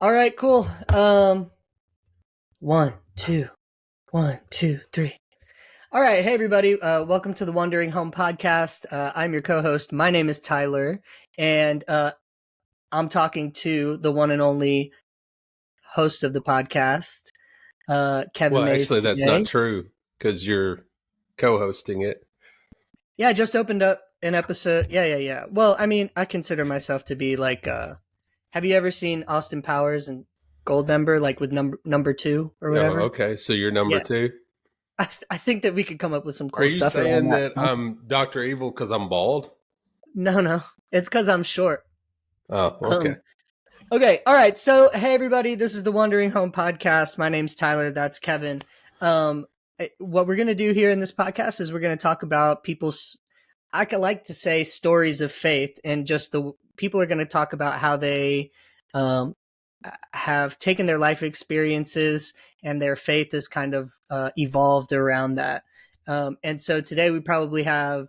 All right, cool. One, two, one, two, three. All right, hey everybody. Welcome to the Wandering Home podcast. I'm your co-host. My name is Tyler, and I'm talking to the one and only host of the podcast, Kevin Well, Mays actually, that's today. not true because you're co-hosting it. Yeah, I just opened up an episode. Yeah. Well, I mean, I consider myself to be like. Have you ever seen Austin Powers and Goldmember, like with number two or Oh, whatever? okay. So you're number Yeah. two. I think that we could come up with some Are cool you stuff around saying that. that I'm Dr. Evil because I'm bald? No. It's because I'm short. Oh, okay. Okay. All right. So, hey, everybody. This is the Wandering Home podcast. My name's Tyler. That's Kevin. What we're going to do here in this podcast is we're going to talk about people's, I could like to say, stories of faith, and just the people are going to talk about how they have taken their life experiences and their faith has kind of evolved around that. And so today we probably have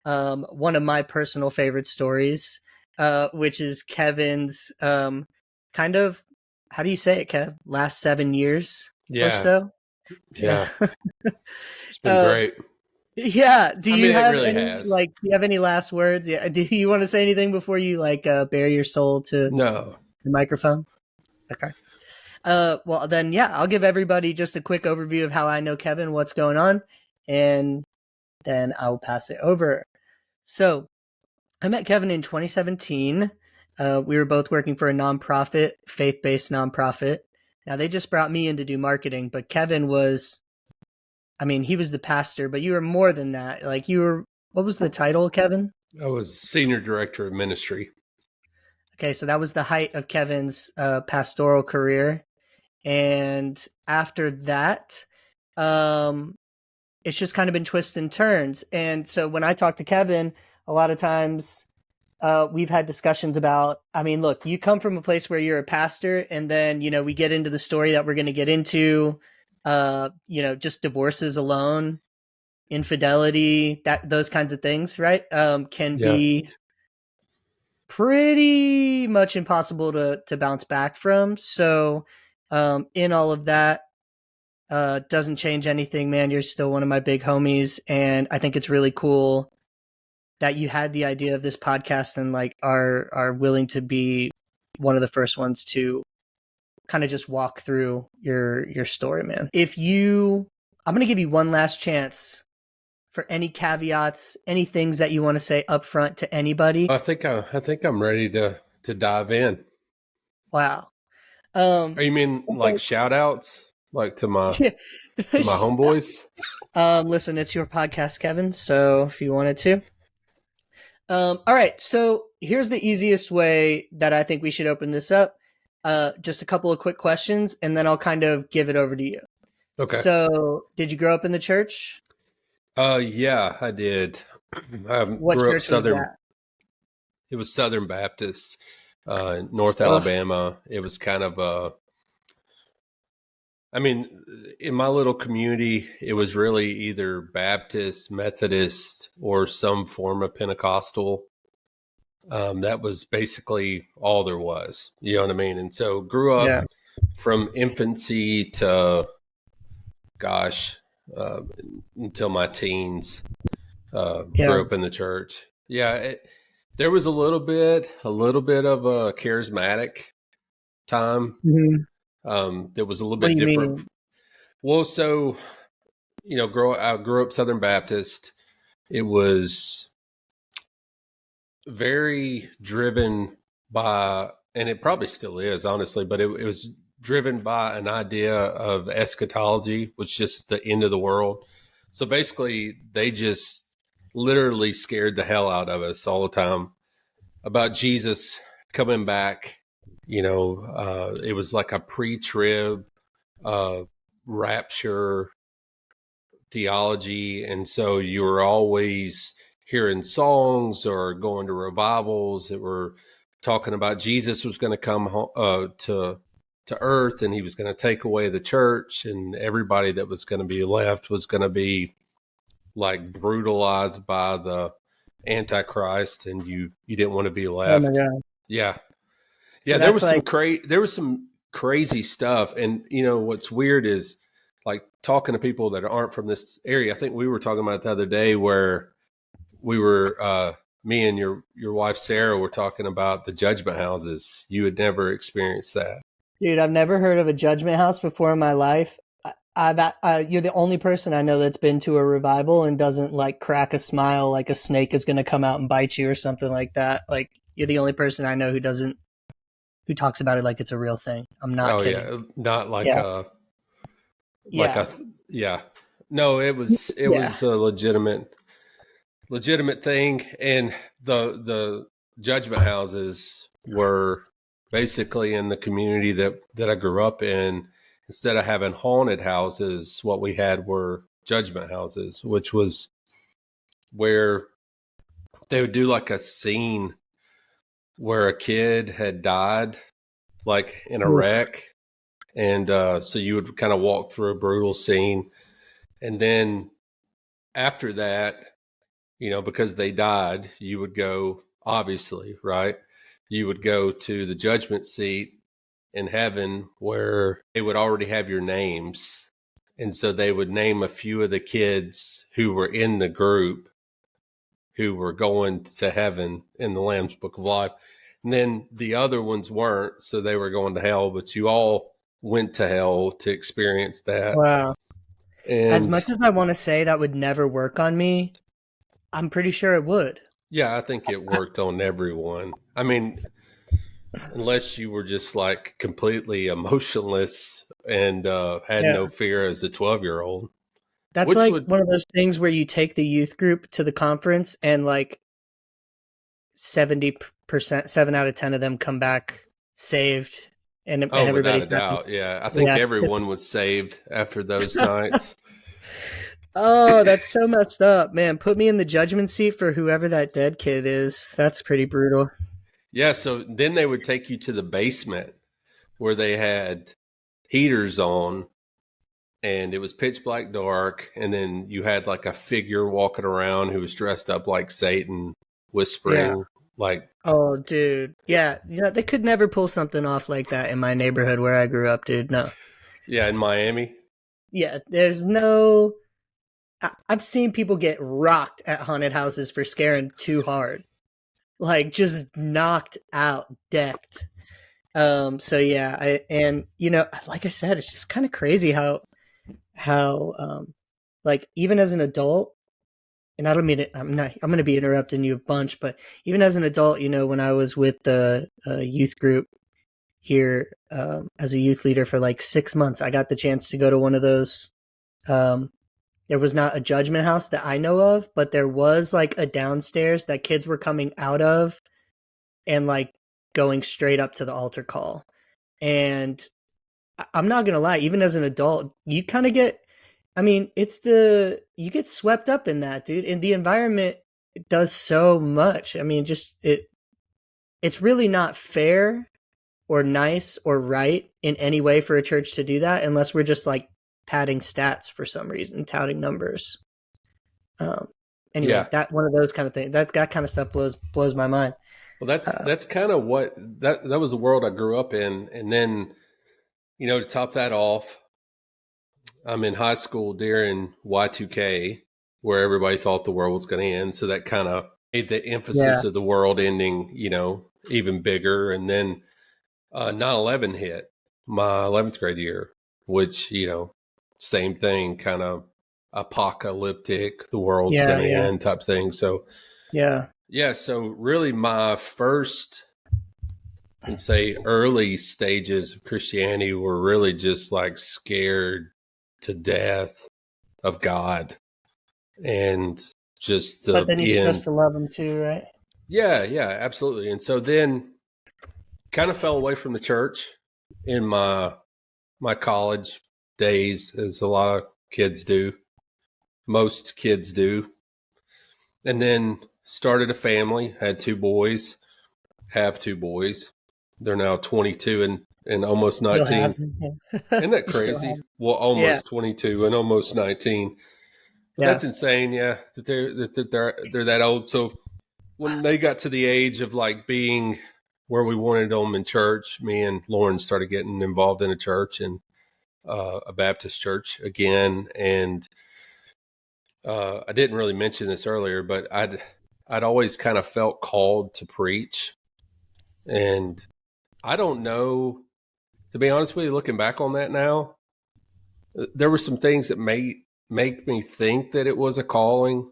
one of my personal favorite stories, which is Kevin's kind of, how do you say it, Kev? Last 7 years or Yeah. so? Yeah. It's been great. Yeah. Do you have really any has. do you have any last words? Yeah. Do you want to say anything before you bare your soul to No. the microphone? Okay. Well then, yeah, I'll give everybody just a quick overview of how I know Kevin, what's going on, and then I'll pass it over. So I met Kevin in 2017. We were both working for a nonprofit, faith-based nonprofit. Now they just brought me in to do marketing, but Kevin was, he was the pastor, but you were more than that. Like what was the title, Kevin? I was senior director of ministry. Okay, so that was the height of Kevin's pastoral career. And after that, it's just kind of been twists and turns. And so when I talk to Kevin, a lot of times we've had discussions about, look, you come from a place where you're a pastor, and then, we get into the story that we're going to get into, just divorces alone, infidelity, those kinds of things, right? Can be pretty much impossible to bounce back from. So in all of that, doesn't change anything, man. You're still one of my big homies, and I think it's really cool that you had the idea of this podcast and are willing to be one of the first ones to kind of just walk through your story, man. I'm going to give you one last chance for any caveats, any things that you want to say up front to anybody. I think I'm ready to dive in. Wow. You mean like shout outs, like to my homeboys? Listen, it's your podcast, Kevin. So if you wanted to. All right. So here's the easiest way that I think we should open this up. Just a couple of quick questions, and then I'll kind of give it over to you. Okay. So did you grow up in the church? Yeah, I did. What grew church up Southern. was that? It was Southern Baptist, North Alabama. It was kind of in my little community, it was really either Baptist, Methodist, or some form of Pentecostal. That was basically all there was. You know what I mean? And so grew up from infancy to, until my teens, grew up in the church. Yeah. There was a little bit of a charismatic time. Mm-hmm. That was a little bit different. Mean? Well, so, I grew up Southern Baptist. It was very driven by, and it probably still is, honestly, but it was driven by an idea of eschatology, which is just the end of the world. So basically, they just literally scared the hell out of us all the time about Jesus coming back. It was like a pre-trib rapture theology, and so you were always hearing songs or going to revivals that were talking about Jesus was going to come to earth, and he was going to take away the church, and everybody that was going to be left was going to be like brutalized by the Antichrist, and you didn't want to be left. Oh my God. Yeah. So there was some crazy stuff. And what's weird is like talking to people that aren't from this area. I think we were talking about it the other day where we were me and your wife Sarah were talking about the judgment houses. You had never experienced that. Dude, I've never heard of a judgment house before in my life. You're the only person I know that's been to a revival and doesn't like crack a smile like a snake is going to come out and bite you or something like that. Like you're the only person I know who talks about it like it's a real thing. I'm not kidding. Yeah, not like yeah. yeah. No, it was a legitimate thing, and the judgment houses were basically in the community that I grew up in. Instead of having haunted houses, what we had were judgment houses, which was where they would do like a scene where a kid had died, like in a wreck. And so you would kind of walk through a brutal scene. And then after that, because they died, you would go, obviously, right? You would go to the judgment seat in heaven where they would already have your names. And so they would name a few of the kids who were in the group who were going to heaven in the Lamb's Book of Life. And then the other ones weren't, so they were going to hell, but you all went to hell to experience that. Wow. And as much as I want to say that would never work on me, I'm pretty sure it would. Yeah, I think it worked on everyone. I mean, unless you were just like completely emotionless and had no fear as a 12-year-old. That's like one of those things where you take the youth group to the conference and like 70%, 7 out of 10 of them come back saved. And everybody's without a doubt. Yeah, I think everyone was saved after those nights. Oh, that's so messed up, man. Put me in the judgment seat for whoever that dead kid is. That's pretty brutal. Yeah, so then they would take you to the basement where they had heaters on and it was pitch black dark. And then you had like a figure walking around who was dressed up like Satan, whispering like, oh, dude. Yeah, they could never pull something off like that in my neighborhood where I grew up, dude. No. Yeah, in Miami. Yeah, there's no... I've seen people get rocked at haunted houses for scaring too hard. Like, just knocked out, decked. So yeah, like I said, it's just kind of crazy how like even as an adult, and I don't mean it, I'm going to be interrupting you a bunch, but even as an adult, when I was with the youth group here as a youth leader for like 6 months, I got the chance to go to one of those. There was not a judgment house that I know of, but there was like a downstairs that kids were coming out of and like going straight up to the altar call. And I'm not going to lie, even as an adult, you kind of get, you get swept up in that, dude. And the environment does so much. I mean, it's really not fair or nice or right in any way for a church to do that unless we're just like padding stats for some reason, touting numbers. That one of those kind of things, that kind of stuff blows my mind. Well, that's kind of what that was the world I grew up in. And then, to top that off, I'm in high school during Y2K where everybody thought the world was going to end. So that kind of made the emphasis of the world ending, even bigger. And then 9/11 hit my 11th grade year, which, same thing, kind of apocalyptic, the world's going to end type thing. So, so really my first, and say early stages of Christianity were really just like scared to death of God and just but then you're supposed to love him too, right? Yeah, absolutely. And so then kind of fell away from the church in my college days, as a lot of kids do. Most kids do. And then started a family, had 2 boys, have 2 boys. They're now 22 and almost 19. Isn't that crazy? Well, almost 22 and almost 19. But that's insane, that they're that old. So when they got to the age of like being where we wanted them in church. Me and Lauren started getting involved in a church, and a Baptist church again. And I didn't really mention this earlier, but I'd always kind of felt called to preach. And I don't know, to be honest with you, looking back on that now, there were some things that make me think that it was a calling,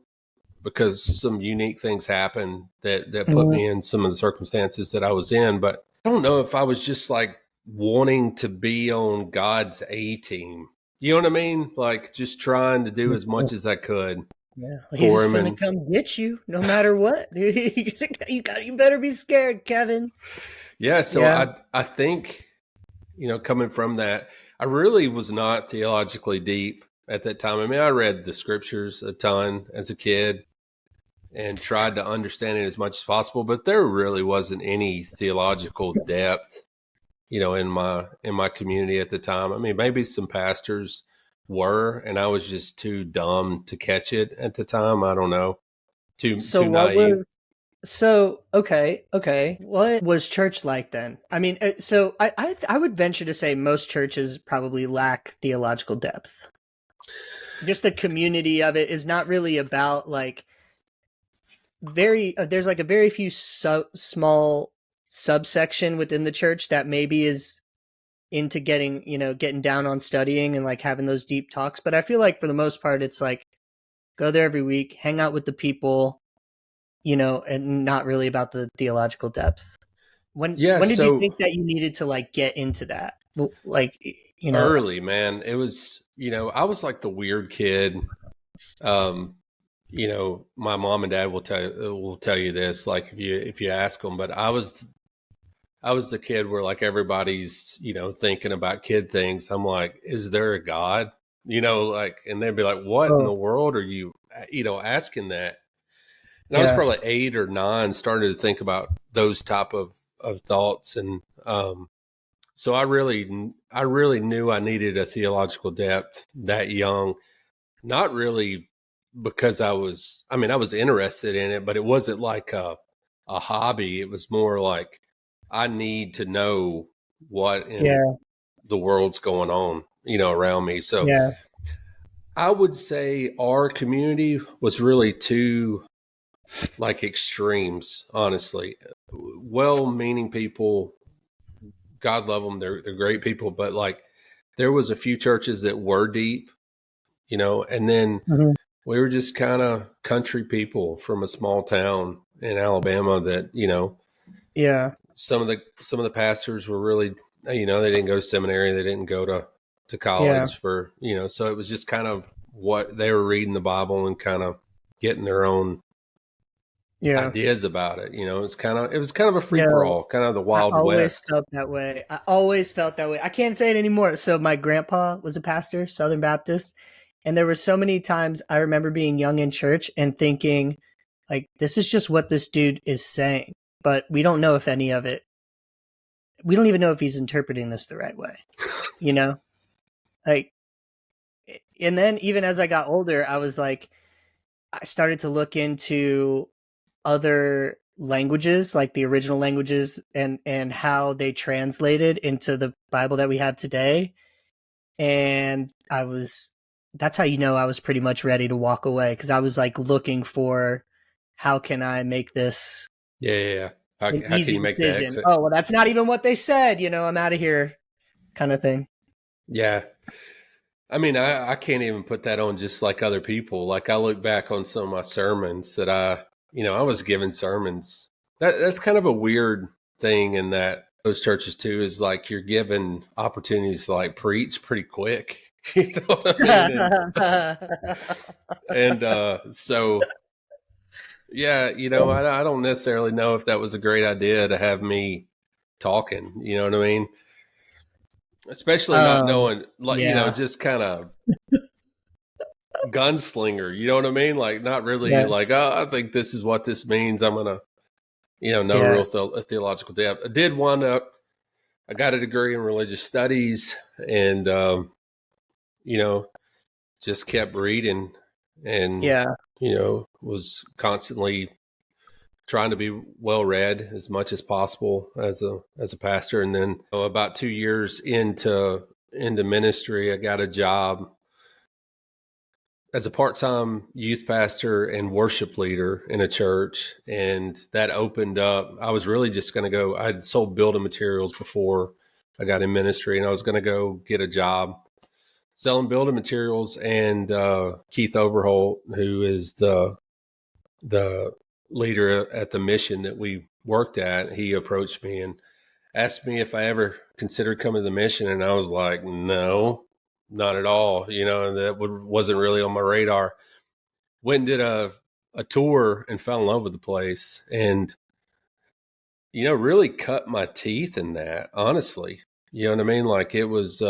because some unique things happened that put Mhm. me in some of the circumstances that I was in. But I don't know if I was just like wanting to be on God's A team. You know what I mean? Like just trying to do as much as I could Yeah, for he's him. finna And come get you no matter what. You better be scared, Kevin. yeah, so Yeah. I think, coming from that, I really was not theologically deep at that time. I mean, I read the scriptures a ton as a kid and tried to understand it as much as possible, but there really wasn't any theological depth, in my community at the time. I mean, maybe some pastors were, and I was just too dumb to catch it at the time. I don't know, So too what naive. was so okay. What was church like then? I mean, so I would venture to say most churches probably lack theological depth. Just the community of it is not really about like there's like a very few small subsection within the church that maybe is into getting down on studying and like having those deep talks, but I feel like for the most part it's like go there every week, hang out with the people, and not really about the theological depth. when Yeah, when did you think so that you needed to like get into that? Well, like, early, man, it was, I was like the weird kid. Um, my mom and dad will tell you this, like if you ask them, but I was the kid where like everybody's, thinking about kid things. I'm like, is there a God? Like, and they'd be like, what in oh the world are you, asking that? And I was yeah, probably 8 or 9, started to think about those type of thoughts. And, so I really knew I needed a theological depth that young, not really because I was interested in it, but it wasn't like a hobby. It was more like I need to know what in yeah, the world's going on, around me. So yeah, I would say our community was really two like extremes, honestly. Well-meaning people, God love them, they're great people, but like there was a few churches that were deep, and then mhm, we were just kind of country people from a small town in Alabama that, yeah, some of the pastors were really, they didn't go to seminary, they didn't go to yeah, college for, so it was just kind of what they were reading the Bible and kind of getting their own yeah, ideas about it. It was kind of a free for yeah. all, kind of the I Wild always West. felt that way. I always felt that way. I can't say it anymore. So my grandpa was a pastor, Southern Baptist, and there were so many times I remember being young in church and thinking, like, this is just what this dude is saying, but we don't know if any of it. We don't even know if he's interpreting this the right way. You know, like, and then even as I got older, I was like, I started to look into other languages, like the original languages, and how they translated into the Bible that we have today. And that's how I was pretty much ready to walk away, because I was like looking for how can I make this Yeah, yeah, yeah. an How can easy you make the decision. exit? Oh, well, that's not even what they said. I'm out of here, kind of thing. Yeah. I mean, I can't even put that on just like other people. Like I look back on some of my sermons that I was given sermons. That's kind of a weird thing in that those churches too is like you're given opportunities to like preach pretty quick. You know what I mean? So yeah, I don't necessarily know if that was a great idea to have me talking. You know what I mean? Especially not um, knowing, like, yeah, just kind of gunslinger. You know what I mean? Like, not really yeah, like, oh, I think this is what this means. I'm gonna, no yeah, real theological depth. I did wind up. I got a degree in religious studies, and you know, just kept reading, and yeah, was constantly trying to be well read as much as possible as a pastor. And then about 2 years into ministry, I got a job as a part-time youth pastor and worship leader in a church. And that opened up, I was really just going to go, I'd sold building materials before I got in ministry, and I was going to go get a job selling building materials. And Keith Overholt, who is the leader at the mission that we worked at, he approached me and asked me if I ever considered coming to the mission. And I was like, no, not at all. That wasn't really on my radar. Went and did a tour and fell in love with the place, and, really cut my teeth in that, honestly. You know what I mean? Like, it was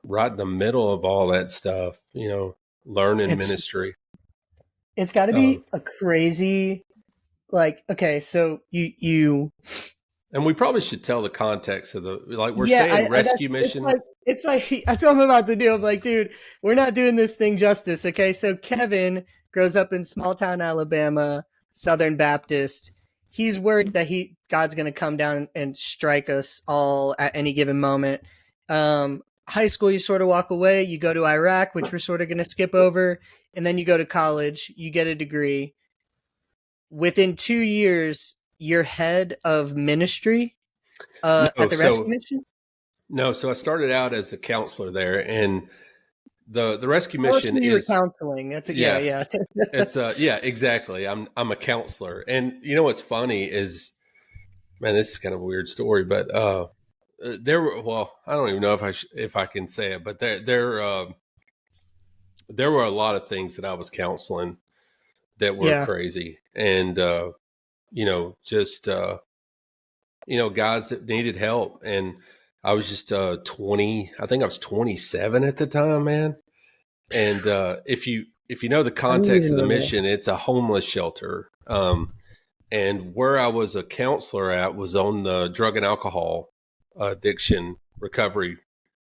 right in the middle of all that stuff, learning ministry. It's got to be a crazy, like, okay, so you and we probably should tell the context of we're saying rescue mission. It's like that's what I'm about to do. I'm like, dude, we're not doing this thing justice. Okay, so Kevin grows up in small town Alabama, Southern Baptist. He's worried that God's going to come down and strike us all at any given moment. High school, you sort of walk away. You go to Iraq, which we're sort of going to skip over, and then you go to college. You get a degree. Within 2 years, you're head of ministry at the rescue mission? No, so I started out as a counselor there, and the rescue mission is... You were counseling. That's yeah. It's exactly. I'm a counselor. And what's funny is, man, this is kind of a weird story, but there were, well, I don't even know if I can say it, but there were a lot of things that I was counseling that were crazy. And, just, guys that needed help. And I was just 20, I think I was 27 at the time, man. And if you know the context of the mission, it's a homeless shelter. And where I was a counselor at was on the drug and alcohol addiction recovery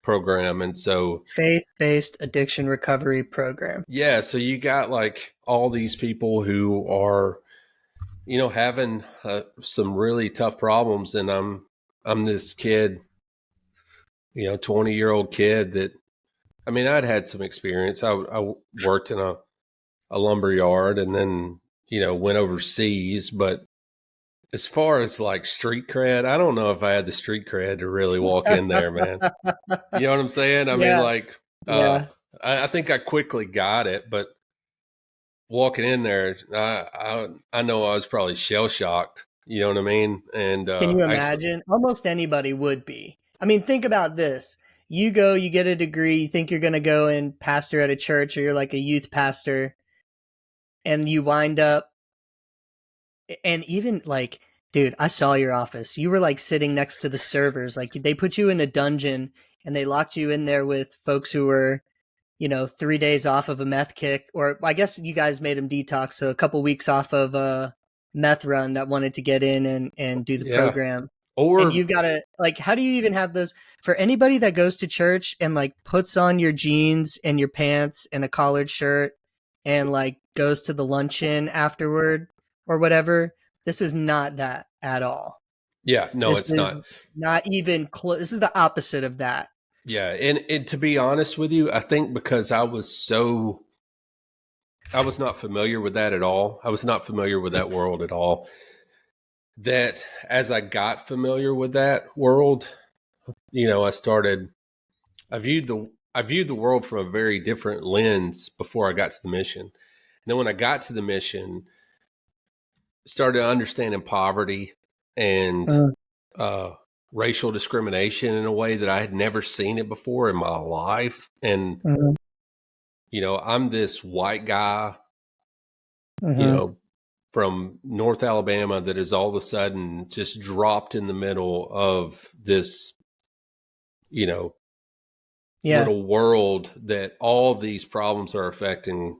program. And so faith-based addiction recovery program. Yeah. So you got like all these people who are, having some really tough problems. And I'm this kid, 20-year-old kid that, I'd had some experience. I worked in a lumber yard and then, went overseas. But as far as like street cred, I don't know if I had the street cred to really walk in there, man. You know what I'm saying? I think I quickly got it, but walking in there, I know I was probably shell shocked. You know what I mean? And can you imagine? Almost anybody would be. Think about this. You go, you get a degree, you think you're going to go and pastor at a church, or you're like a youth pastor, and you wind up, and even like, dude, I saw your office. You were like sitting next to the servers. Like, they put you in a dungeon and they locked you in there with folks who were, 3 days off of a meth kick, or I guess you guys made them detox. So a couple weeks off of a meth run that wanted to get in and do the program. And you gotta, like, how do you even have those for anybody that goes to church and like puts on your jeans and your pants and a collared shirt and like goes to the luncheon afterward or whatever? This is not that at all. Yeah, no, it's not. Not even close. This is the opposite of that. Yeah, and to be honest with you, I think because I was not familiar with that at all. I was not familiar with that world at all. That as I got familiar with that world, I viewed the world from a very different lens before I got to the mission. And then when I got to the mission, started understanding poverty and racial discrimination in a way that I had never seen it before in my life. And, I'm this white guy, from North Alabama that is all of a sudden just dropped in the middle of this, little world that all these problems are affecting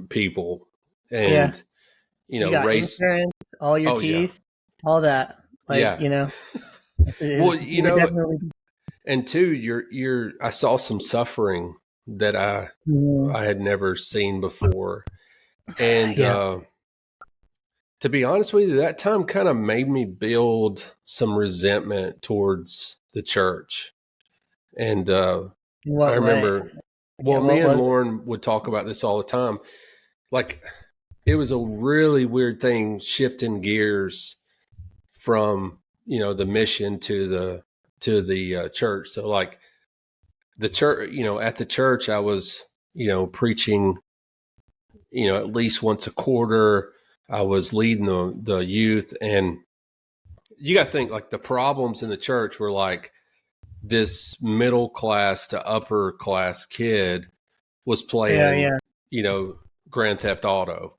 people. And, you got race, insurance, all your teeth, all that. Like, well, and two, I saw some suffering that I had never seen before. And, to be honest with you, that time kind of made me build some resentment towards the church. And In I what way? remember, Yeah, well, me what and was it? Lauren would talk about this all the time. Like, it was a really weird thing shifting gears from, the mission to the church. So like the church, at the church, I was, preaching, at least once a quarter. I was leading the youth, and you got to think like the problems in the church were like this middle class to upper class kid was Yeah, playing, yeah, you know, Grand Theft Auto,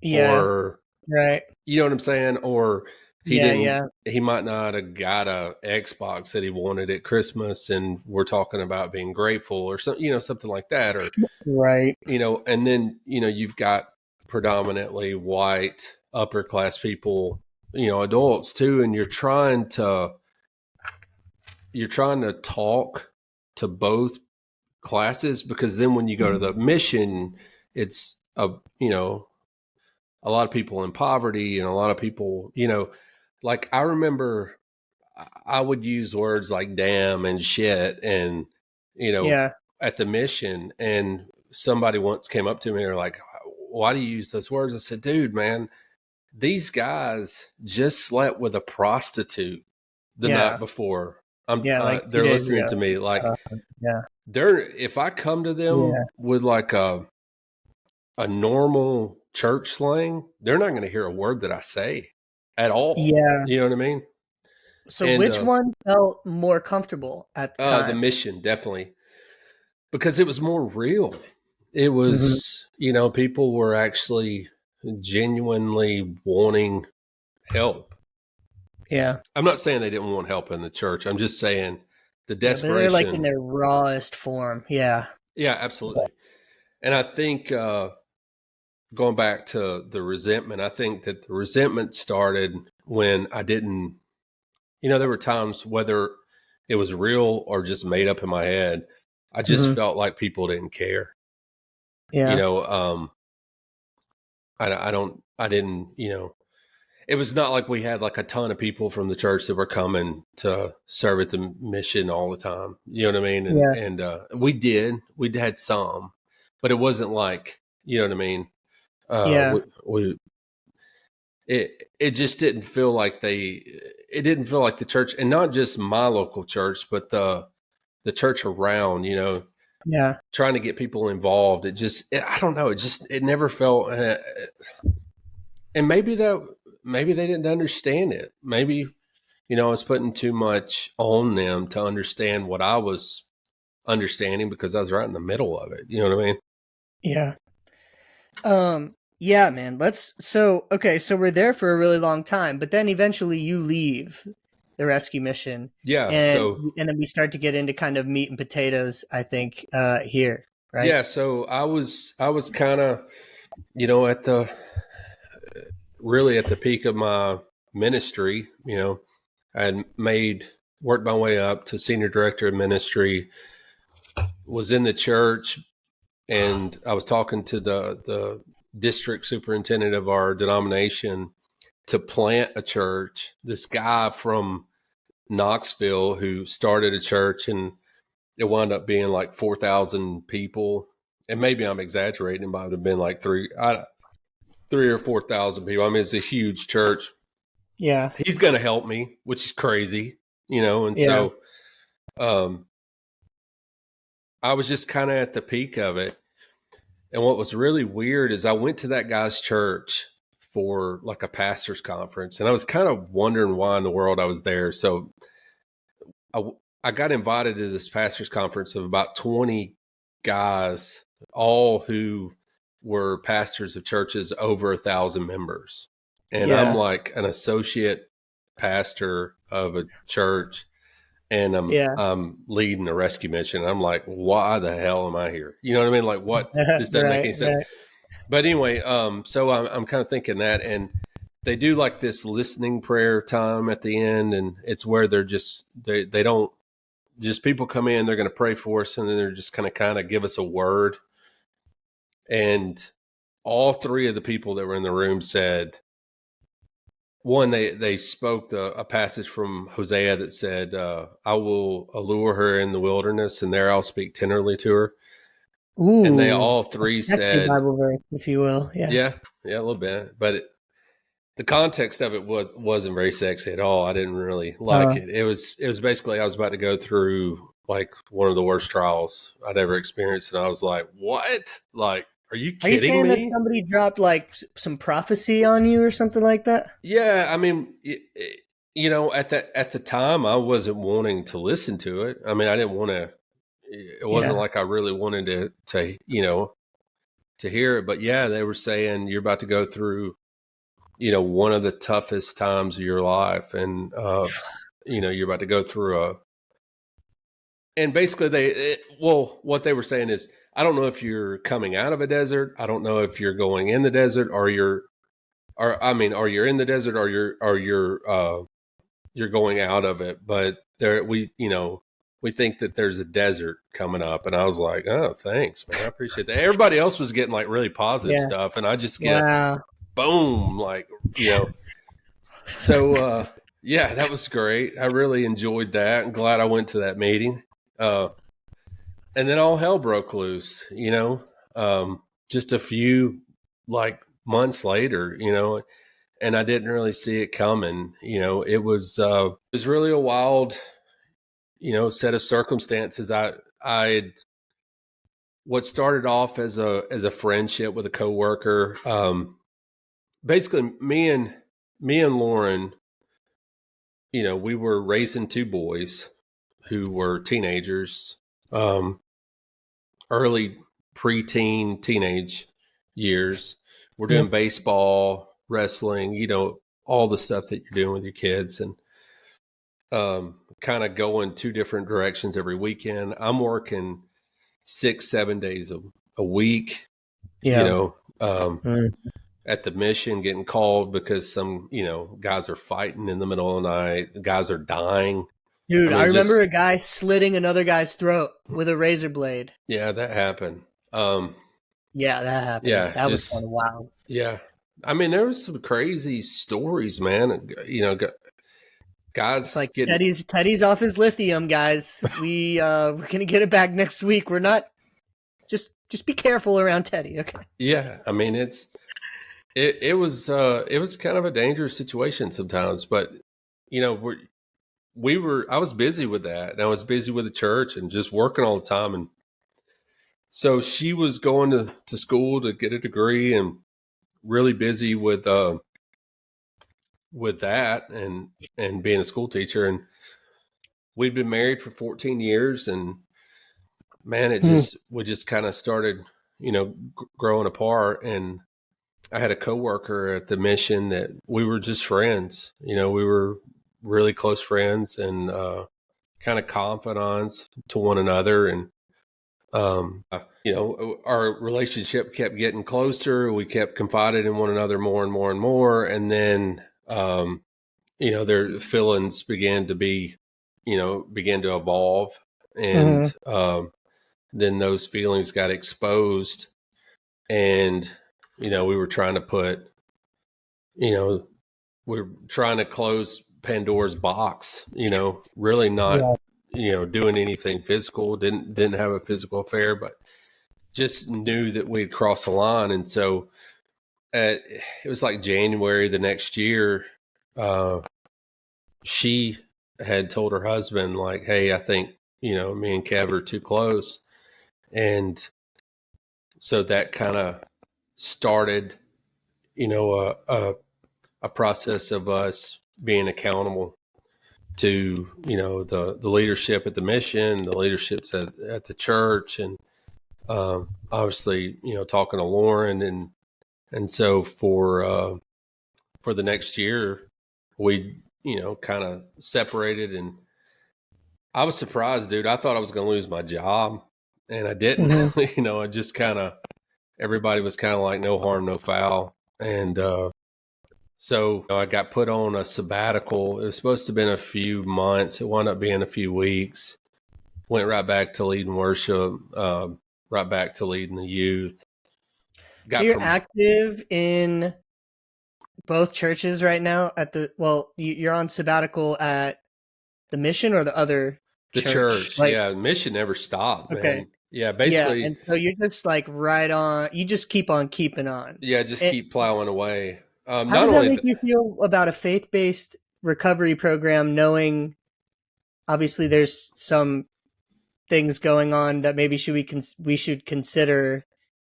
yeah. or Right. you know what I'm saying? Or Yeah, yeah, he might not have got a Xbox that he wanted at Christmas, and we're talking about being grateful or something, something like that. Or, right. and then, you've got predominantly white upper class people, adults too, and you're trying to talk to both classes, because then when you go to the mission, it's a lot of people in poverty and a lot of people, like I remember I would use words like damn and shit, and you know Yeah, at the mission, and somebody once came up to me and were like, why do you use those words? I said, dude, man, these guys just slept with a prostitute the night yeah, before. yeah. Like two They're days listening ago. to me like Yeah, if I come to them yeah, with like a normal church slang, they're not going to hear a word that I say at all. yeah. You know what I mean? So, And which one felt more comfortable at the the time? mission, definitely, because it was more real. It Hmm. was, people were actually genuinely wanting help. Yeah, I'm not saying they didn't want help in the church. I'm just saying the yeah. But they're like in desperation. their rawest form. Yeah, Yeah, absolutely. And I think going back to the resentment, I think that the resentment started when I didn't, there were times, whether it was real or just made up in my head, I just hmm, felt like people didn't care. You yeah, know, I didn't, it was not like we had like a ton of people from the church that were coming to serve at the mission all the time. You know what I mean? And, yeah, and, we had some, but it wasn't like, you know what I mean? yeah, We it just didn't feel like it didn't feel like the church, and not just my local church, but the church around, yeah, trying to get people involved. I don't know, it never felt, and maybe they didn't understand it. Maybe, I was putting too much on them to understand what I was understanding, because I was right in the middle of it. You know what I mean? yeah. Yeah, man. Okay, so we're there for a really long time, but then eventually you leave the rescue mission, Yeah. and So and then we start to get into kind of meat and potatoes, I think, here, right? yeah. So I was kind of, at the really at the peak of my ministry. I had worked my way up to senior director of ministry, was in the church, and I was talking to the district superintendent of our denomination to plant a church. This guy from Knoxville who started a church, and it wound up being like 4,000 people. And maybe I'm exaggerating, it might have been like three or 4,000 people. I mean, it's a huge church. Yeah, He's going to help me, which is crazy, and yeah, so um, I was just kind of at the peak of it. And what was really weird is I went to that guy's church for like a pastor's conference, and I was kind of wondering why in the world I was there. So I, I got invited to this pastor's conference of about 20 guys, all who were pastors of churches over 1,000 members. And I'm yeah, like an associate pastor of a church, and yeah. I'm leading a rescue mission. I'm like, why the hell am I here? You know what I mean? Like, what? This doesn't make Right, any sense. right. But anyway, so I'm kind of thinking that, and they do like this listening prayer time at the end, and it's where they don't just, people come in, they're going to pray for us, and then they're just going to kind of give us a word. And all three of the people that were in the room said, one, they spoke a passage from Hosea that said, "I will allure her in the wilderness, and there I'll speak tenderly to her." And they Ooh, all a three sexy said, Bible verse, if you will. Yeah. "Yeah, yeah, a little bit," but the context of it wasn't very sexy at all. I didn't really like Uh, it. It was basically I was about to go through like one of the worst trials I'd ever experienced, and I was like, "What? Like, are you are you kidding saying that me?" somebody dropped like some prophecy on you or something like that? Yeah, I mean, at the time, I wasn't wanting to listen to it. I mean, I didn't want to. It wasn't Yeah. like I really wanted to hear it. But yeah, they were saying you're about to go through one of the toughest times of your life, and you're about to go through and basically what they were saying is, I don't know if you're coming out of a desert, I don't know if you're going in the desert, or you're in the desert, or you're going out of it, but we think that there's a desert coming up. And I was like, oh, thanks, man, I appreciate that. Everybody else was getting like really positive Yeah. stuff, and I just get Wow. boom, like, so yeah, that was great. I really enjoyed that. I'm glad I went to that meeting. uh and then all hell broke loose, just a few like months later, and I didn't really see it coming. It was really a wild, set of circumstances. I what started off as a friendship with a coworker. Basically, me and Lauren, we were raising two boys who were teenagers, early preteen, teenage years. We're Yeah. doing baseball, wrestling, all the stuff that you're doing with your kids, and kind of going two different directions every weekend. I'm working 6, 7 days a week, you Yeah. know, um, Mm. at the mission, getting called because some, guys are fighting in the middle of the night. Guys are dying. I Dude, I mean, remember just, a guy slitting another guy's throat with a razor blade. yeah, that happened. Um, Yeah, that happened. yeah, That was kind just, of wild. yeah. I mean, there was some crazy stories, man. It's Guys like getting, Teddy's off his lithium, guys. We're gonna get it back next week. We're not just be careful around Teddy, okay? yeah. I mean, it was kind of a dangerous situation sometimes, but you know, I was busy with that, and I was busy with the church and just working all the time. And so she was going to school to get a degree, and really busy with that, and being a school teacher. And we'd been married for 14 years, and man, Hmm. we just kind of started, growing apart. And I had a coworker at the mission that we were just friends. We were really close friends, and kind of confidants to one another. And our relationship kept getting closer. We kept confiding in one another more and more and more. And then, their feelings began to evolve. And Hmm. then those feelings got exposed. And, we were trying to you know, close Pandora's box, really not, Yeah. doing anything physical, didn't have a physical affair, but just knew that we'd crossed the line. And so it was like January the next year, uh, she had told her husband, like, hey, I think, me and Kev are too close. And so that kind of started, a process of us being accountable to, the leadership at the mission, the leaderships at the church. And obviously, talking to Lauren. And so for the next year, we, kind of separated. And I was surprised, dude. I thought I was going to lose my job, and I didn't. Hmm. I just kind of, everybody was kind of like, no harm, no foul. And so I got put on a sabbatical. It was supposed to have been a few months. It wound up being a few weeks. Went right back to leading worship, right back to leading the youth. So Got you're from active in both churches right now at the, well, you're on sabbatical at the mission or the other The church? church, Like, yeah, mission never stopped, okay. man. Yeah, Yeah. basically, And so you're just like right on, you just keep on keeping on. yeah, just It, keep plowing away. how Not does that only make you feel about a faith-based recovery program, knowing obviously there's some things going on that maybe we should consider,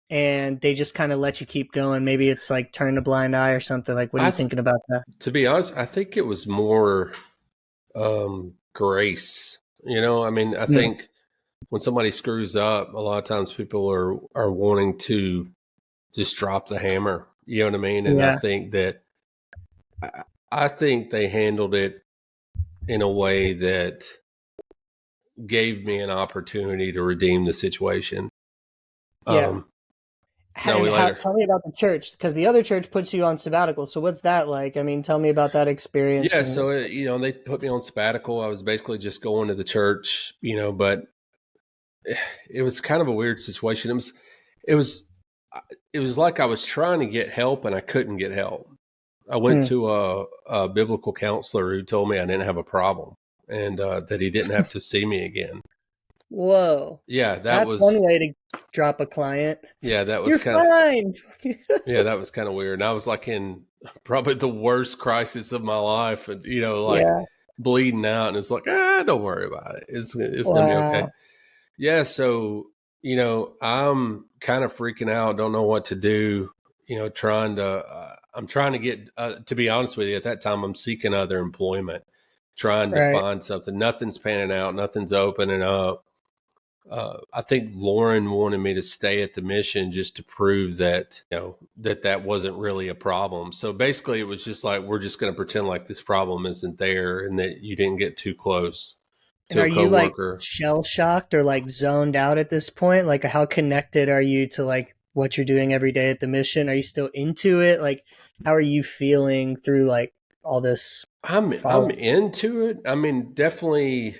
and they just kind of let you keep going? Maybe it's like turn a blind eye or something. Like, what are I you thinking about that? to be honest, I think it was more grace. I mean, I Mm, think when somebody screws up, a lot of times people are wanting to just drop the hammer. You know what I mean? And yeah. I think they handled it in a way that gave me an opportunity to redeem the situation. Yeah. Now And we later. tell me about the church, because the other church puts you on sabbatical. So what's that like? I mean, tell me about that experience. Yeah, And so they put me on sabbatical. I was basically just going to the church, but it was kind of a weird situation. It was it was like I was trying to get help and I couldn't get help. I went mm, to a biblical counselor who told me I didn't have a problem and that he didn't have to see me again. whoa, Yeah, that's one way to drop a client. that was You're kind of fine. yeah, that was kind of weird. And I was like in probably the worst crisis of my life, and like Yeah. bleeding out, and it's like, don't worry about it. It's gonna be okay. Wow. Yeah, so I'm kind of freaking out, don't know what to do. Trying to I'm trying to get to be honest with you, at that time I'm seeking other employment, trying to Right. find something. Nothing's panning out, nothing's opening up. I think Lauren wanted me to stay at the mission just to prove that that wasn't really a problem. So basically, it was just like, we're just going to pretend like this problem isn't there, and that you didn't get too close And to are a you like coworker. shell shocked or like zoned out at this point? Like, how connected are you to like what you're doing every day at the mission? Are you still into it? Like, how are you feeling through like all this I'm follow? into it. I mean, definitely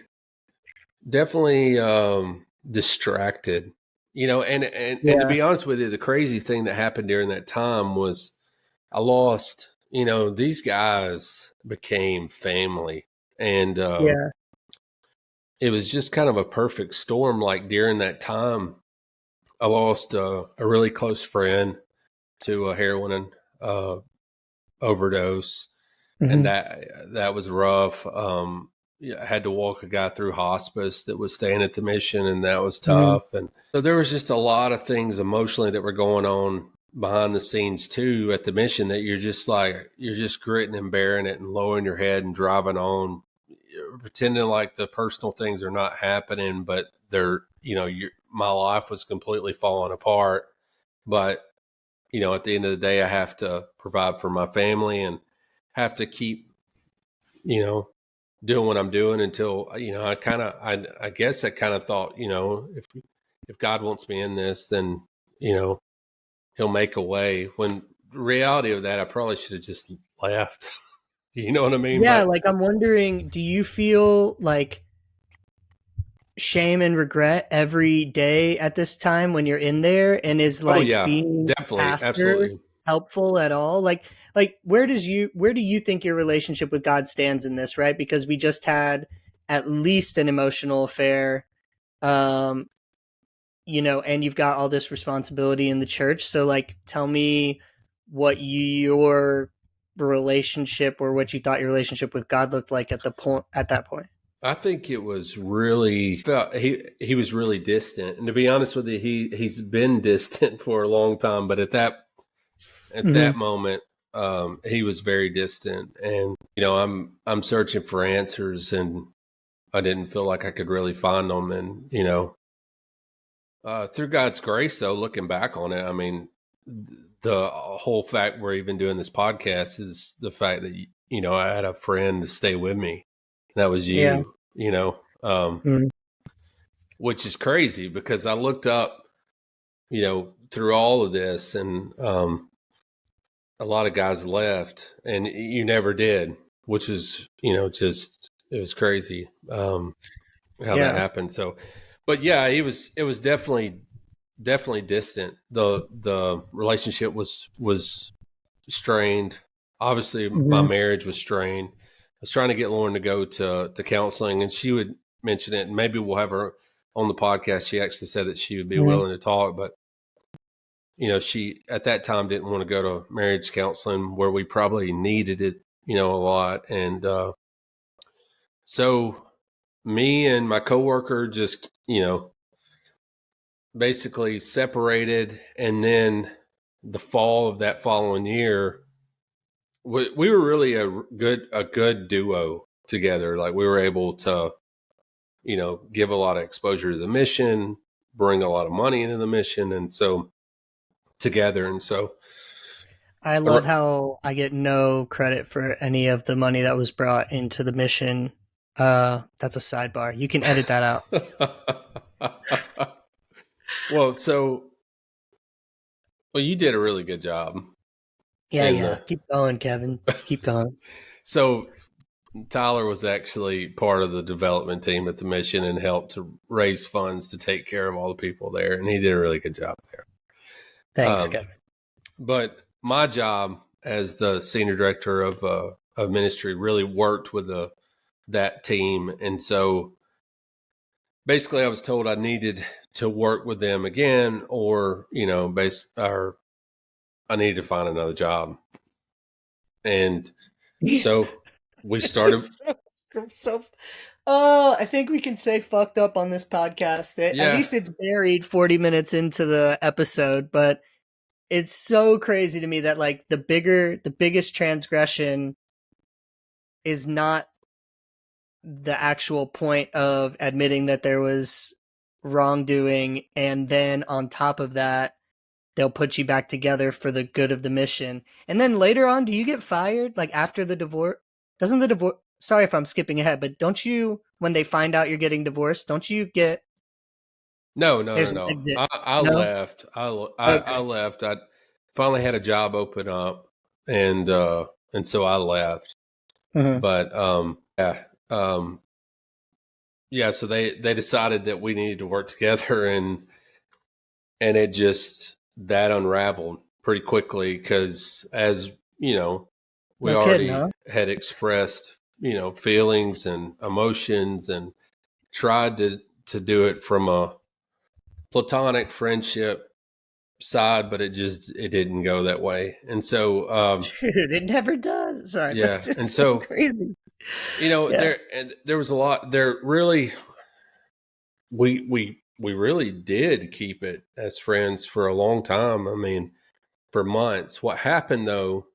distracted. And to Yeah. be honest with you, the crazy thing that happened during that time was I lost. These guys became family, and Yeah. it was just kind of a perfect storm. Like during that time, I lost a really close friend to a heroin uh, overdose, and Hmm. that was rough. I had to walk a guy through hospice that was staying at the mission, and that was Hmm. tough. And so there was just a lot of things emotionally that were going on behind the scenes too at the mission, that you're just gritting and bearing it and lowering your head and driving on, pretending like the personal things are not happening, but they're, my life was completely falling apart. But, at the end of the day, I have to provide for my family and have to keep, you know, doing what I'm doing until, I guess I kind of thought, if God wants me in this, then, you know, he'll make a way. When the reality of that, I probably should have just left. You know what I mean? Yeah. But Like, I'm wondering, do you feel like shame and regret every day at this time when you're in there? And is oh like yeah, being a definitely, pastor absolutely. helpful at all? Like where do you think your relationship with God stands in this, right? Because we just had at least an emotional affair, um and you've got all this responsibility in the church. So like, tell me what your relationship, or what you thought your relationship with God looked like at that point. I think it was really felt he was really distant, and to be honest with you, he's been distant for a long time. But at Hmm. that moment, he was very distant, and I'm searching for answers, and I didn't feel like I could really find them. And through God's grace, though, looking back on it, I mean, the whole fact we're even doing this podcast is the fact that I had a friend to stay with me. And that was Yeah. you. You know. Mm. Which is crazy because I looked up, through all of this, and a lot of guys left, and you never did, which is, just it was crazy how that Yeah. happened. So, but yeah, it was definitely distant. The relationship was strained. Obviously, my Mhm. marriage was strained. I was trying to get Lauren to go to counseling, and she would mention it. And maybe we'll have her on the podcast. She actually said that she would be Mhm. willing to talk, but she at that time didn't want to go to marriage counseling where we probably needed it, a lot. And so me and my coworker just, basically separated. And then the fall of that following year, we were really a good duo together. Like we were able to, give a lot of exposure to the mission, bring a lot of money into the mission. And so together. And so, I love how I get no credit for any of the money that was brought into the mission. That's a sidebar. You can edit that out. well, so, well, you did a really good job Yeah, in yeah. the, Keep going, Kevin. Keep going. so Tyler was actually part of the development team at the mission and helped to raise funds to take care of all the people there. And he did a really good job there. Thanks, Um, Kevin. but my job as the senior director of ministry really worked with that team. And so basically I was told I needed to work with them again, or, or I needed to find another job. And so we This started. is so. I think we can say fucked up on this podcast. At Yeah. least it's buried 40 minutes into the episode, but it's so crazy to me that like the biggest transgression is not the actual point of admitting that there was wrongdoing, and then on top of that they'll put you back together for the good of the mission. And then later on, do you get fired like after the divorce? Doesn't the divorce, sorry if I'm skipping ahead, but don't you, when they find out you're getting divorced, don't you get, No, no, no, there's an no. exit? I No. left. I Okay. left. I finally had a job open up, and so I left. Mhm. But yeah, yeah. So they decided that we needed to work together, and it just that unraveled pretty quickly because, as you know, we No kidding, already huh? had expressed, feelings and emotions, and tried to do it from a platonic friendship side, but it didn't go that way. And so Dude, it never does. Sorry, that's yeah, and just so so crazy. Yeah. there was a lot there. Really, we really did keep it as friends for a long time. I mean, for months. What happened though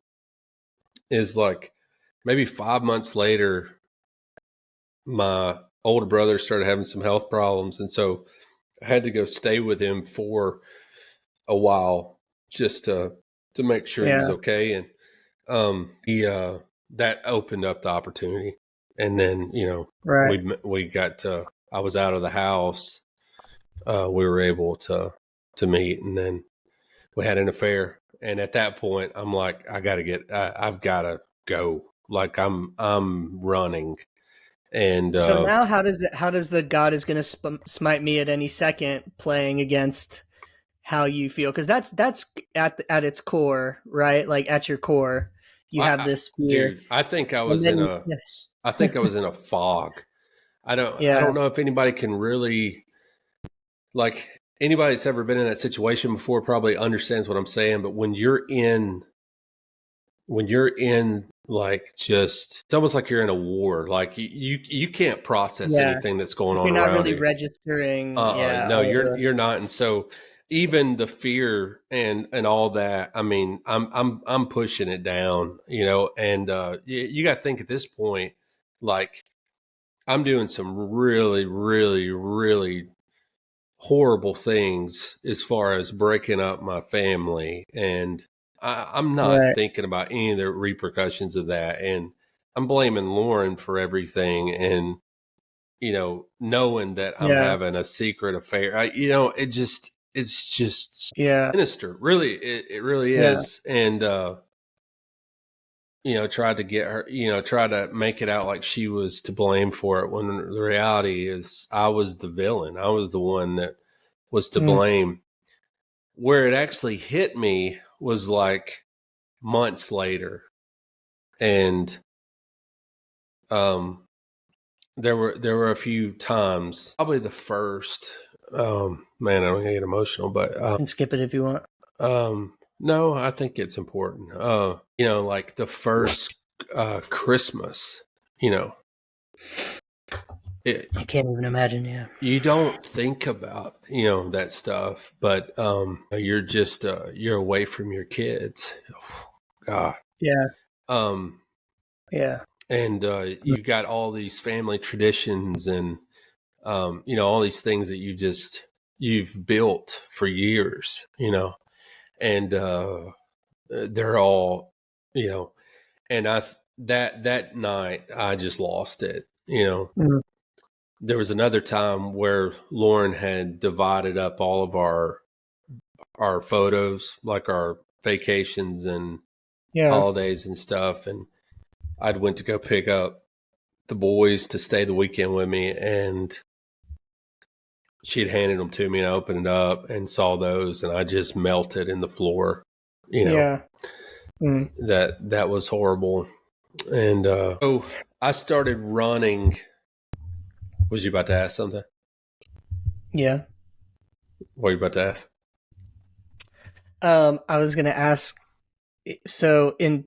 is like maybe 5 months later, my older brother started having some health problems, and so I had to go stay with him for a while just to make sure he was Yeah. okay. And he that opened up the opportunity. And then Right. we got to, I was out of the house, we were able to meet, and then we had an affair. And at that point I'm like, I've got to go, like I'm running. And So now how does the God is going to smite me at any second playing against how you feel, because that's at its core, right? Like at your core you have I this fear, dude, I think I and was in then a I think I was in a fog. I yeah, don't know if anybody can really, like, anybody that's ever been in that situation before probably understands what I'm saying. But when you're in like, just, it's almost like you're in a war. Like you can't process yeah, anything that's going on you're not around really you. registering, yeah, No, all you're not. And so even the fear and all that, I mean, I'm pushing it down, and you got to think at this point, like, I'm doing some really, really, really horrible things as far as breaking up my family. And I'm not right, thinking about any of the repercussions of that. And I'm blaming Lauren for everything. And, knowing that I'm yeah, having a secret affair, it's just yeah, sinister. Really, it really yeah, is. And, tried to get her, try to make it out like she was to blame for it, when the reality is I was the villain. I was the one that was to mm, blame. Where it actually hit me was like months later. And there were a few times, probably the first, man, I'm gonna get emotional, but And skip it if you want. no, I think it's important. Like the first Christmas, I can't even imagine. Yeah. you don't think about that stuff, but you're just you're away from your kids. Oh, God. Yeah. Yeah. And you've got all these family traditions and all these things that you've built for years, and they're all, and that night I just lost it. Mm-hmm. There was another time where Lauren had divided up all of our photos, like our vacations and holidays and stuff, and I'd went to go pick up the boys to stay the weekend with me, and she had handed them to me, and I opened it up and saw those, and I just melted in the floor. That was horrible. And so I started running. Was you about to ask something? Yeah. What were you about to ask? I was going to ask, so in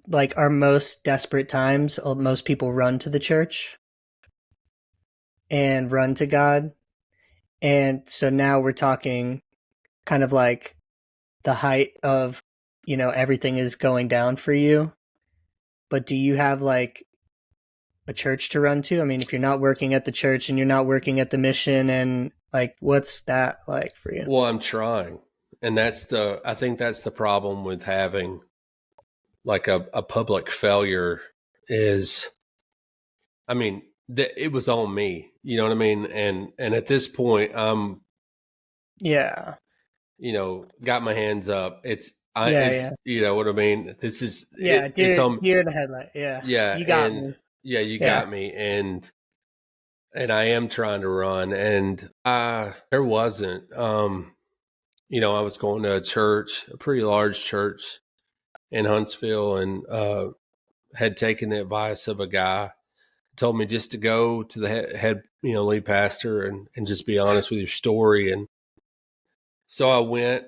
like our most desperate times, most people run to the church and run to God. And so now we're talking kind of like the height of, everything is going down for you. But do you have like a church to run to? I mean, if you're not working at the church and you're not working at the mission, and like, what's that like for you? Well, I'm trying. And I think that's the problem with having like a public failure is, I mean, it was on me, you know what I mean? And at this point I'm, got my hands up. You know what I mean? This is, it's on deer in the headlight. Yeah. Yeah. You got me. Yeah, you got me. And I am trying to run, and there wasn't, I was going to a church, a pretty large church in Huntsville, and had taken the advice of a guy, told me just to go to the head lead pastor and just be honest with your story. And so I went.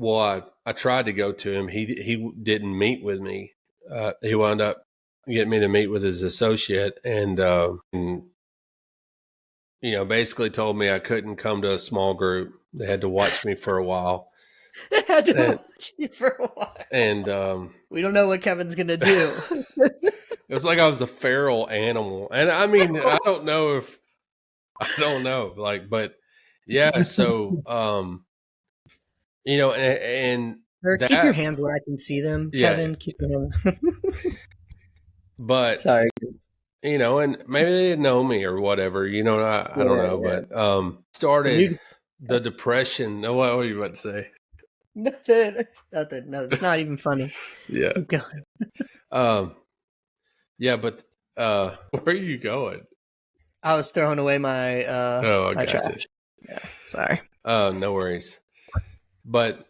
I tried to go to him. He didn't meet with me. He wound up getting me to meet with his associate, and basically told me I couldn't come to a small group. They had to watch me for a while. They had to watch you for a while. And we don't know what Kevin's going to do. It was like I was a feral animal. And I mean, I don't know. Like, but yeah. So, and keep your hands where I can see them, Kevin. Keep your hands. But sorry. And maybe they didn't know me or whatever, I don't know, but started the depression. No, what were you about to say? Nothing. No, it's not even funny. Yeah. Keep going. Yeah, but where are you going? I was throwing away my my trash. Yeah, sorry. No worries. But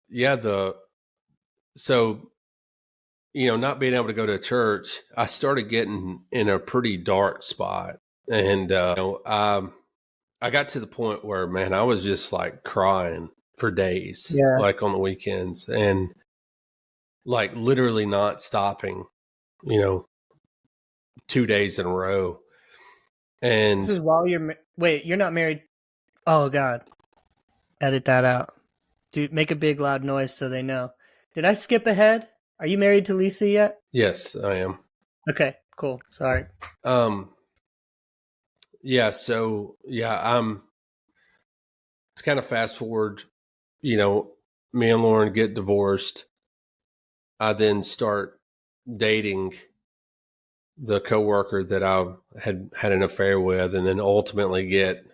yeah, not being able to go to church, I started getting in a pretty dark spot. And, I got to the point where, man, I was just like crying for days, like on the weekends, and like literally not stopping, 2 days in a row. And this is while you're not married. Oh God. Edit that out. Dude, make a big loud noise so they know. Did I skip ahead? Are you married to Lisa yet? Yes, I am. Okay, cool. Sorry. Yeah, so it's kind of fast forward, me and Lauren get divorced. I then start dating the coworker that I had an affair with, and then ultimately get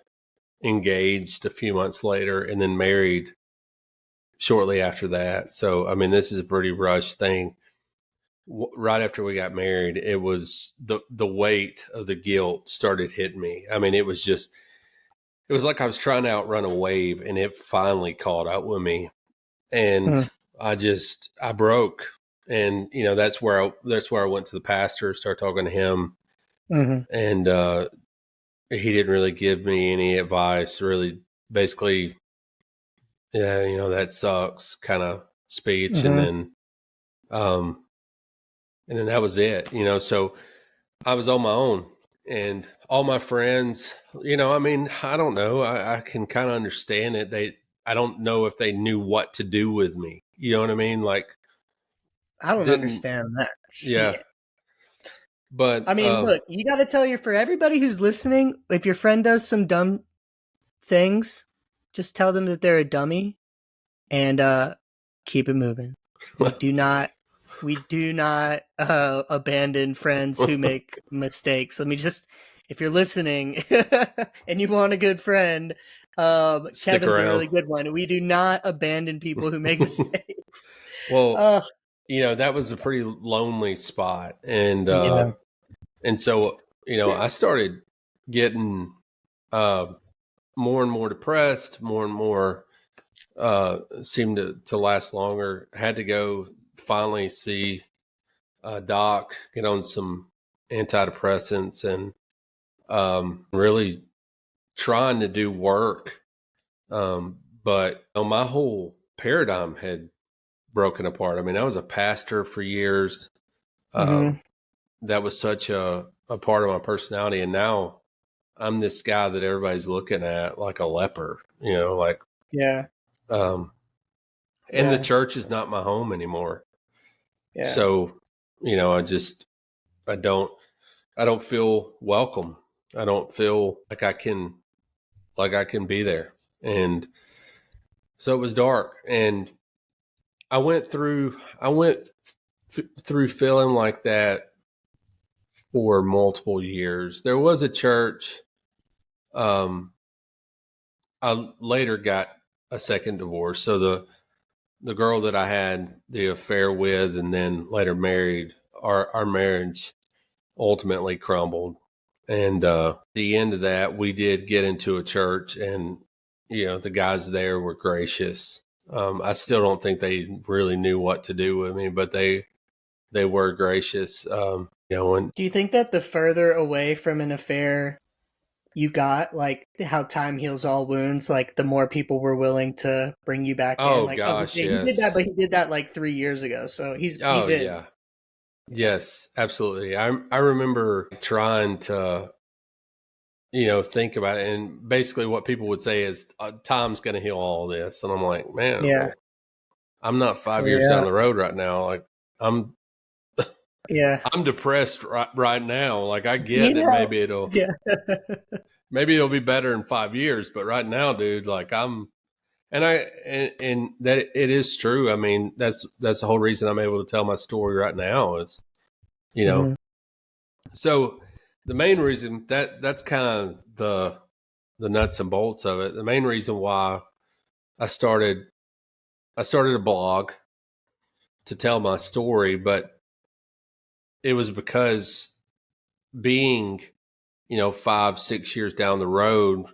engaged a few months later, and then married shortly after that. So, I mean, this is a pretty rushed thing. Right after we got married, it was the weight of the guilt started hitting me. I mean, it was like I was trying to outrun a wave, and it finally caught up with me. And I broke. and that's where I went to the pastor, started talking to him, Mm-hmm. and he didn't really give me any advice. Really, basically, yeah, that sucks kind of speech, Mm-hmm. um, and then that was it. So I was on my own, and all my friends. I mean, I don't know. I can kind of understand it. I don't know if they knew what to do with me. You know what I mean? Like, I don't didn't understand that yeah, shit. but I mean, look, you got to for everybody who's listening, if your friend does some dumb things, just tell them that they're a dummy and keep it moving. We do not abandon friends who make mistakes. Let me just, if you're listening and you want a good friend, stick Kevin's a around. really good one. We do not abandon people who make mistakes. Well, Uh, that was a pretty lonely spot, yeah. and so I started getting more and more depressed, more and more seemed to last longer. Had to go finally see a doc, get on some antidepressants, and really trying to do work. But my whole paradigm had broken apart. I mean, I was a pastor for years. Mm-hmm. That was such a part of my personality. And now I'm this guy that everybody's looking at like a leper, like, Yeah. um, and the Yeah. church is not my home anymore. Yeah. So, I don't feel welcome. I don't feel like I can be there. And so it was dark, and I went through feeling like that for multiple years. There was a church. I later got a second divorce. So the girl that I had the affair with and then later married, our marriage ultimately crumbled. And the end of that, we did get into a church, and the guys there were gracious. I still don't think they really knew what to do with me, but they were gracious. And Do you think that the further away from an affair you got, like how time heals all wounds, like the more people were willing to bring you back in? oh Like, oh, gosh, okay, he did that, yes. but he did that like 3 years ago, so he's Oh in. yeah. Yes, absolutely. I remember trying to, think about it, and basically what people would say is time's going to heal all this, and I'm like, man, Yeah, well, I'm not 5 years yeah, down the road right now. Like, I'm yeah. I'm depressed right now. Like, I You get that know, yeah, maybe it'll be better in 5 years, but right now, dude, like and that it is true. I mean, that's the whole reason I'm able to tell my story right now is, you know, hmm so the main reason that's kind of the nuts and bolts of it. The main reason why I started I started a blog to tell my story, but it was because being, 5, 6 years down the road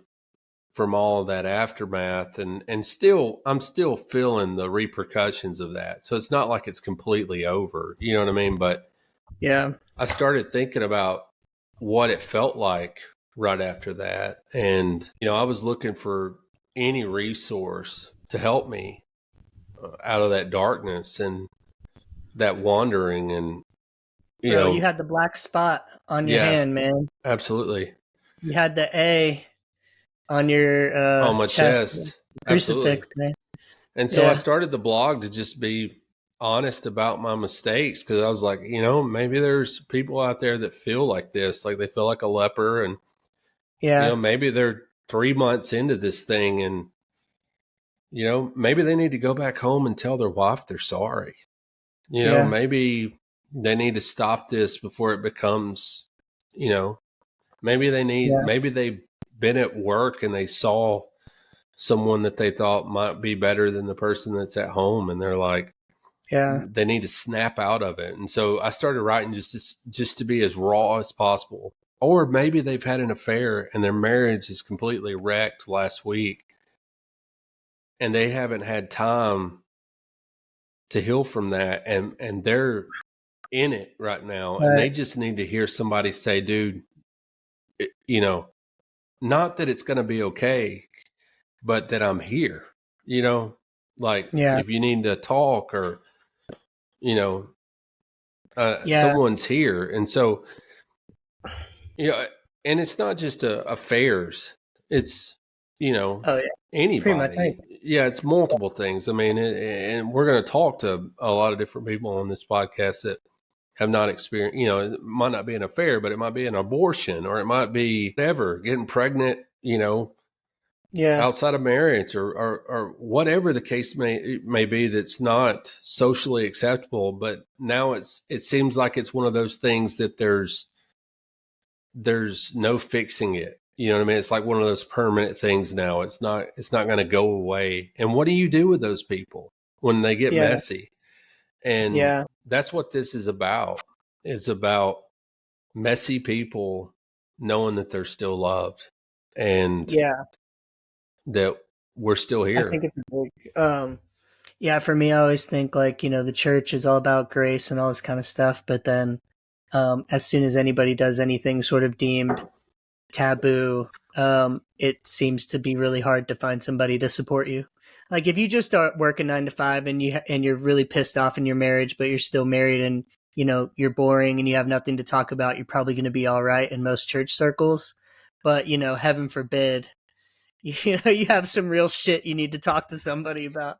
from all of that aftermath, and still I'm still feeling the repercussions of that. So it's not like it's completely over. You know what I mean? But yeah, I started thinking about what it felt like right after that. And, I was looking for any resource to help me out of that darkness and that wandering. And, bro. You had the black spot on your yeah, hand, man. absolutely. You had the A on your On my chest, chest. Absolutely. crucifix, man. And so I Yeah, started the blog to just be honest about my mistakes, because I was like, maybe there's people out there that feel like this, like they feel like a leper, and yeah, maybe they're 3 months into this thing, and maybe they need to go back home and tell their wife they're sorry. yeah, Maybe they need to stop this before it becomes, you know, yeah, maybe they've been at work and they saw someone that they thought might be better than the person that's at home, and they're like, yeah, they need to snap out of it. And so I started writing just to be as raw as possible. Or maybe they've had an affair and their marriage is completely wrecked last week, and they haven't had time to heal from that, and they're in it right now, and Right. they just need to hear somebody say, dude, you know, not that it's going to be okay, but that I'm here, you know, like Yeah. if you need to talk or, you know, Yeah. someone's here. And so, you know, and it's not just affairs, it's, you know, Oh yeah. Pretty much. anybody. Yeah, it's multiple things. I mean, and we're going to talk to a lot of different people on this podcast that have not experienced, you know, it might not be an affair, but it might be an abortion, or it might be whatever, getting pregnant, you know, Yeah. outside of marriage, or whatever the case may be, that's not socially acceptable. But now it seems like it's one of those things that there's no fixing it. You know what I mean? It's like one of those permanent things now. It's not going to go away. And what do you do with those people when they get Yeah. messy? And Yeah. that's what this is about. It's about messy people knowing that they're still loved, and Yeah. that we're still I here. think it's a big yeah, for me I always think like, the church is all about grace and all this kind of stuff, but then as soon as anybody does anything sort of deemed taboo, it seems to be really hard to find somebody to support you. Like if you just start working 9 to 5 and you're really pissed off in your marriage, but you're still married and you're boring and you have nothing to talk about, you're probably going to be all right in most church circles. But heaven forbid, you have some real shit you need to talk to somebody about.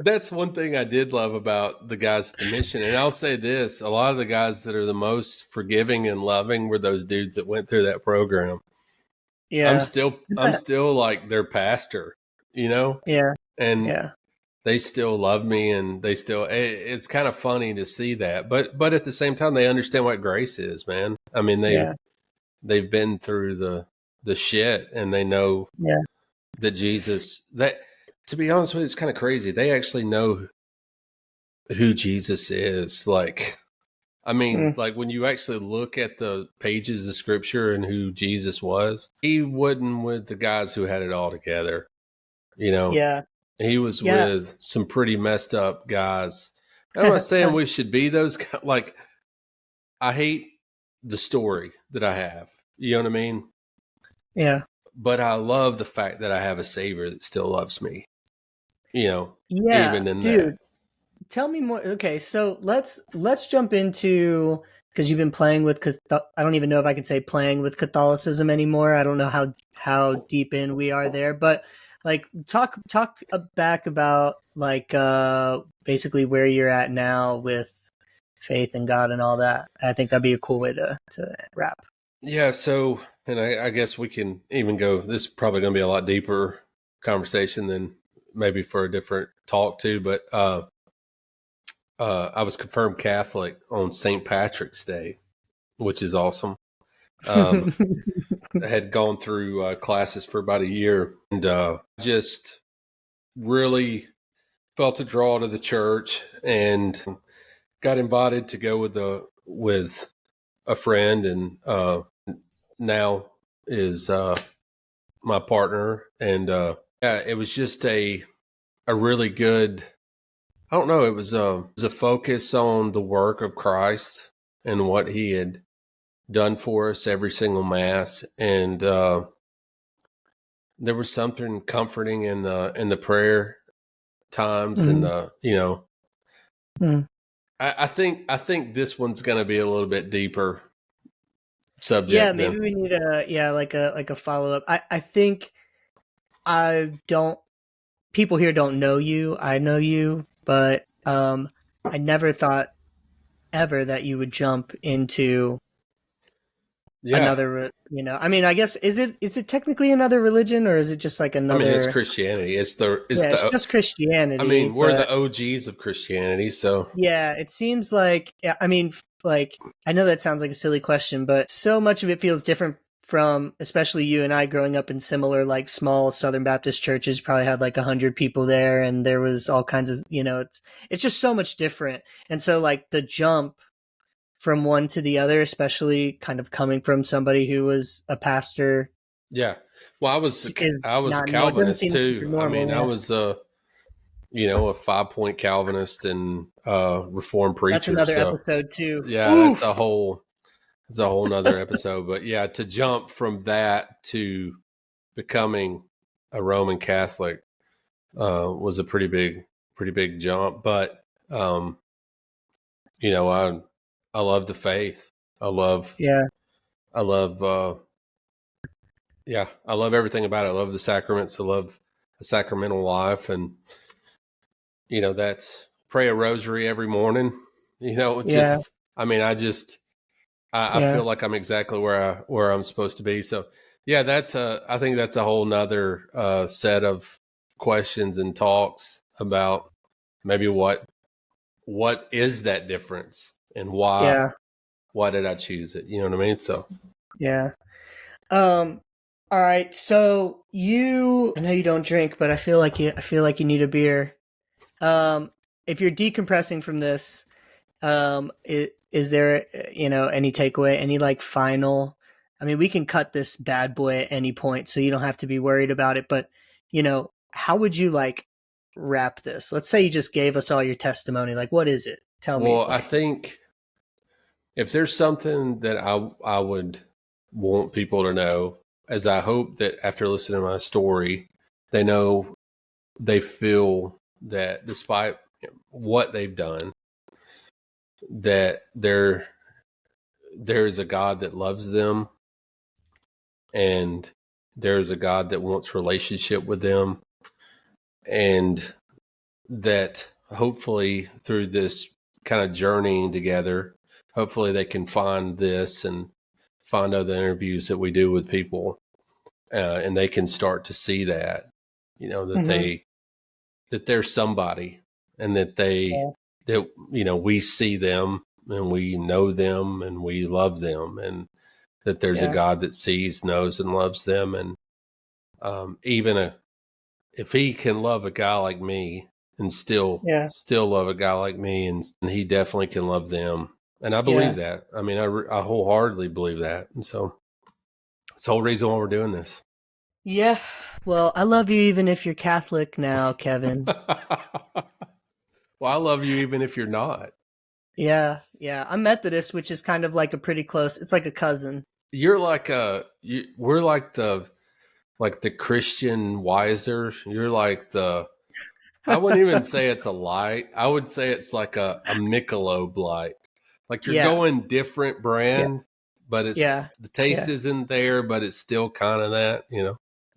That's one thing I did love about the guys at the mission. And I'll say this, a lot of the guys that are the most forgiving and loving were those dudes that went through that program. I'm Yeah, still I'm still like their pastor, you know? yeah, And yeah, they still love me, and they still it's kind of funny to see that. But at the same time, they understand what grace is, man. I mean, yeah, they've been through the shit, and they know yeah. that Jesus, that, to be honest with you, it's kind of crazy. They actually know who Jesus is. Like, I mean, Mm, like when you actually look at the pages of scripture and who Jesus was, he wasn't with the guys who had it all together. You know, yeah, he was yeah. with some pretty messed up guys. I'm not saying we should be those guys. Like, I hate the story that I have. You know what I mean? Yeah, But I love the fact that I have a savior that still loves me, you know, yeah, even in that. dude. Tell me more. Okay, so let's jump into, because you've been playing with. I don't even know if I can say playing with Catholicism anymore. I don't know how deep in we are there, but like talk back about like basically where you're at now with faith and God and all that. I think that'd be a cool way to wrap. Yeah. So, and I guess we can even go, this is probably going to be a lot deeper conversation than maybe for a different talk too. But I was confirmed Catholic on St. Patrick's Day, which is awesome. I had gone through classes for about a year, and just really felt a draw to the church, and got invited to go with a friend, and now is my partner. And yeah, it was just a really good, I don't know, it was a focus on the work of Christ and what he had done for us every single mass. And there was something comforting in the prayer times, and Mhm. the, you know, Mm. I think this one's going to be a little bit deeper Yeah, subject maybe than. we need like a follow up. I think I don't people here don't know you. I know you, but I never thought ever that you would jump into Yeah, another. I mean, I guess is it technically another religion, or is it just like I mean, it's another? Christianity. It's Yeah, it's the. just I Christianity, mean, we're but the OGs of Christianity, so yeah, it seems like, yeah, I mean, like, I know that sounds like a silly question, but so much of it feels different from, especially you and I growing up in similar, like, small Southern Baptist churches, probably had like 100 people there, and there was all kinds of, it's just so much different. And so, like, the jump from one to the other, especially kind of coming from somebody who was a pastor, yeah. Well, is I was a not, no, it doesn't Calvinist seem super too. I normal. mean, I Yeah. was a 5-point Calvinist and Reformed That's preacher. another So episode too. yeah, Oof. that's a whole nother episode. But yeah, to jump from that to becoming a Roman Catholic was a pretty big jump. But I love the faith. I love Yeah. I love I love everything about it. I love the sacraments. I love the sacramental life, and that's pray a rosary every morning. Yeah. Just I mean, I Yeah. feel like I'm exactly where I'm supposed to be. So yeah, I think that's a whole nother set of questions and talks about maybe what is that difference and Yeah. why did I choose it? You know what I mean? So Yeah. All right. So I know you don't drink, but I feel like you need a beer. If you're decompressing from this, is there, any takeaway, any like final, I mean, we can cut this bad boy at any point, so you don't have to be worried about it, but how would you like wrap this? Let's say you just gave us all your testimony. Like, what is it? Tell me. well, I think if there's something that I would want people to know, as I hope that after listening to my story, they feel that despite what they've done, that there is a God that loves them, and there is a God that wants relationship with them, and that hopefully through this kind of journeying together, hopefully they can find this and find other interviews that we do with people, and they can start to see that, that Mm-hmm. that there's somebody, and Yeah. that we see them and we know them and we love them, and that there's a Yeah. God that sees, knows, and loves them, and even if He can love a guy like me and Yeah. still love a guy like me, and He definitely can love them, and I believe Yeah. that. I mean, I wholeheartedly believe that, and so it's the whole reason why we're doing this. Yeah. Well, I love you even if you're Catholic now, Kevin. Well, I love you even if you're not. Yeah. Yeah. I'm Methodist, which is kind of like a pretty close, it's like a cousin. You're like we're like the Christian wiser. You're like I wouldn't even say it's a light. I would say it's like a Michelob light. Like you're Yeah. going different Yeah. brand, but Yeah. the taste Yeah. isn't there, but it's still kind of that.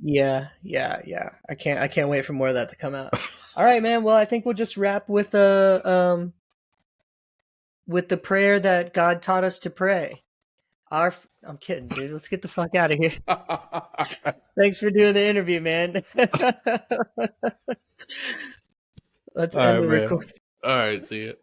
Yeah. Yeah. Yeah. I can't wait for more of that to come out. All right, man. Well, I think we'll just wrap with the prayer that God taught us to pray. I'm kidding, dude. Let's get the fuck out of here. Thanks for doing the interview, man. Let's All end right, the man. record. All right, see you.